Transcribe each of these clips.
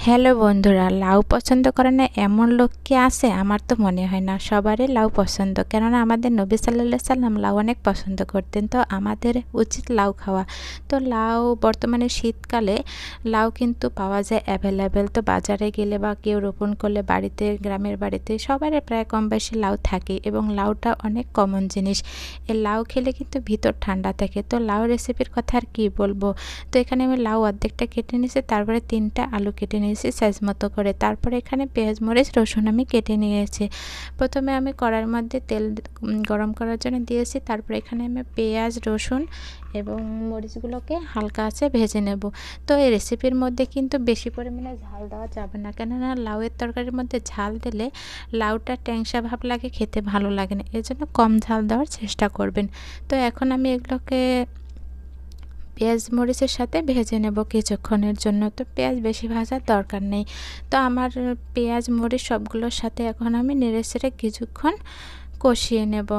Hello বন্ধুরা, লাউ পছন্দ করে না এমন লোক কি আছে? আমার তো মনে হয় না। সবারই লাউ পছন্দ, কেননা আমাদের নবী সাল্লাল্লাহু আলাইহি সাল্লাম লাউ অনেক পছন্দ করতেন। তো আমাদের উচিত লাউ খাওয়া। তো লাউ বর্তমানে শীতকালে লাউ কিন্তু পাওয়া যায় অ্যাভেলেবেল। তো বাজারে গেলে বা কেউ রোপণ করলে বাড়িতে, গ্রামের বাড়িতে সবারই প্রায় কম বেশি লাউ থাকে এবং লাউটা অনেক কমন জিনিস। এই লাউ খেলে কিন্তু ভিতর ঠান্ডা থাকে। তো লাউ রেসিপির কথা আর কি বলবো। তো এখানে আমি লাউ অর্ধেকটা কেটে নিয়েছি, তারপরে 3টা আলু কেটে নিয়েছি সাইজ মতো করে। তারপরে এখানে পেঁয়াজ মরিচ রসুন আমি কেটে নিয়েছি। প্রথমে আমি কড়াইয়ের মধ্যে তেল গরম করার জন্য দিয়েছি। তারপরে এখানে আমি পেঁয়াজ রসুন এবং মরিচগুলোকে হালকা আঁচে ভেজে নেব। তো এই রেসিপির মধ্যে কিন্তু বেশি পরিমাণে ঝাল দেওয়া যাবে না, কেননা লাউয়ের তরকারির মধ্যে ঝাল দিলে লাউটা ট্যাংসা ভাব লাগে, খেতে ভালো লাগে না। এর জন্য কম ঝাল দেওয়ার চেষ্টা করবেন। তো এখন আমি এগুলোকে পেঁয়াজ মরিচের সাথে ভেজে নেব কিছুক্ষণের জন্য। তো পেঁয়াজ বেশি ভাজার দরকার নেই। তো আমার পেঁয়াজ মরিচ সবগুলোর সাথে এখন আমি নেড়েচেড়ে কিছুক্ষণ কষিয়ে নেব।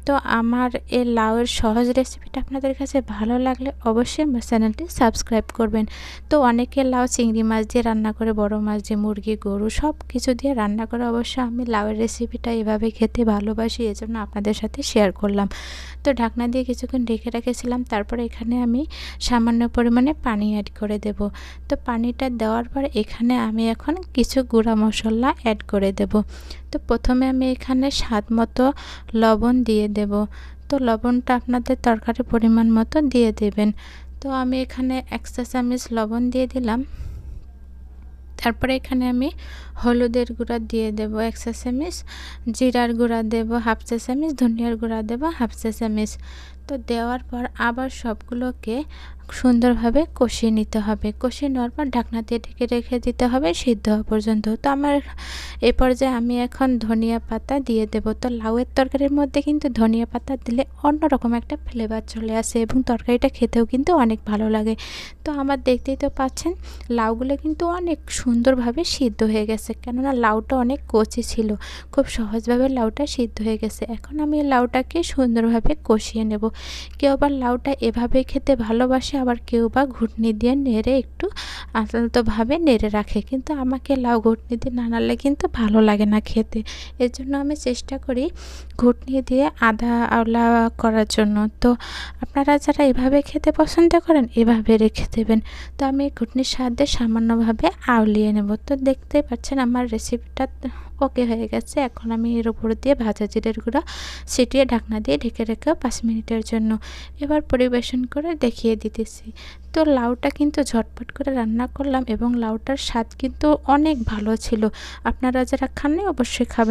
তো আমার এই লাউয়ের সহজ রেসিপিটা আপনাদের কাছে ভালো লাগলে অবশ্যই আমার চ্যানেলটি সাবস্ক্রাইব করবেন। তো অনেকে লাউ চিংড়ি মাছ দিয়ে রান্না করে, বড় মাছ দিয়ে, মুরগি গরু সব কিছু দিয়ে রান্না করে। অবশ্য আমি লাউয়ের রেসিপিটা এভাবে খেতে ভালোবাসি, এজন্য আপনাদের সাথে শেয়ার করলাম। তো ঢাকনা দিয়ে কিছুক্ষণ ঢেকে রেখেছিলাম। তারপরে এখানে আমি সামান্য পরিমাণে পানি অ্যাড করে দেব। তো পানিটা দেওয়ার পর এখানে আমি এখন কিছু গুঁড়া মশলা অ্যাড করে দেব। তো প্রথমে আমি এখানে স্বাদ মতো লবণ দিয়ে দেব। তো লবণটা আপনাদের তরকারির পরিমাণ মতো দিয়ে দেবেন। তো আমি এখানে 1 চা চামচ লবণ দিয়ে দিলাম। তারপরে এখানে আমি হলুদের গুঁড়া দিয়ে দেব 1 চা চামচ, জিরার গুঁড়া দেব 1/2 চা চামচ, ধনিয়ার গুঁড়া দেব 1/2 চা চামচ। তো দেওয়ার পর আবার সবগুলোকে সুন্দরভাবে কষিয়ে নিতে হবে। কষিয়ে নেওয়ার পর ঢাকনা দিয়ে ঢেকে রেখে দিতে হবে সিদ্ধ হওয়া পর্যন্ত। তো আমার এই পর্যায়ে আমি এখন ধনিয়া পাতা দিয়ে দেব। তো লাউয়ের তরকারির মধ্যে কিন্তু ধনিয়া পাতা দিলে অন্যরকম একটা ফ্লেভার চলে আসে এবং তরকারিটা খেতেও কিন্তু অনেক ভালো লাগে। তো আমার দেখতেই তো পাচ্ছেন লাউগুলো কিন্তু অনেক সুন্দরভাবে সিদ্ধ হয়ে গেছে, কেননা লাউটা অনেক কচি ছিল। খুব সহজভাবে লাউটা সিদ্ধ হয়ে গেছে। এখন আমি লাউটাকে সুন্দরভাবে কষিয়ে নেব। কেউ আবার লাউটা এভাবে খেতে ভালোবাসে, আবার কেউ বা ঘুটনি দিয়ে নেড়ে একটু আলতোভাবে নেড়ে রাখে। কিন্তু আমাকে লাউ ঘুটনি দিয়ে না নাড়লে কিন্তু ভালো লাগে না খেতে। এর জন্য আমি চেষ্টা করি ঘুটনি দিয়ে আধা আওলা করার জন্য। তো আপনারা যারা এভাবে খেতে পছন্দ করেন এভাবে রেখে দেবেন। তো আমি ঘুটনির সাহায্যে সামান্যভাবে আউলিয়ে নেব। তো দেখতেই পাচ্ছেন আমার রেসিপিটা ওকে হয়ে গেছে। এখন আমি এর উপর দিয়ে ভাজা জিরের গুঁড়া ছিটিয়ে ঢাকনা দিয়ে ঢেকে রেখে 5 মিনিটের জন্য এবার পরিবেশন করে দেখিয়ে দিতেছি। তো লাউটা কিন্তু ঝটপট করে রান্না করলাম এবং লাউটার স্বাদ কিন্তু অনেক ভালো ছিল। আপনারা যারা খাননি অবশ্যই খাবেন।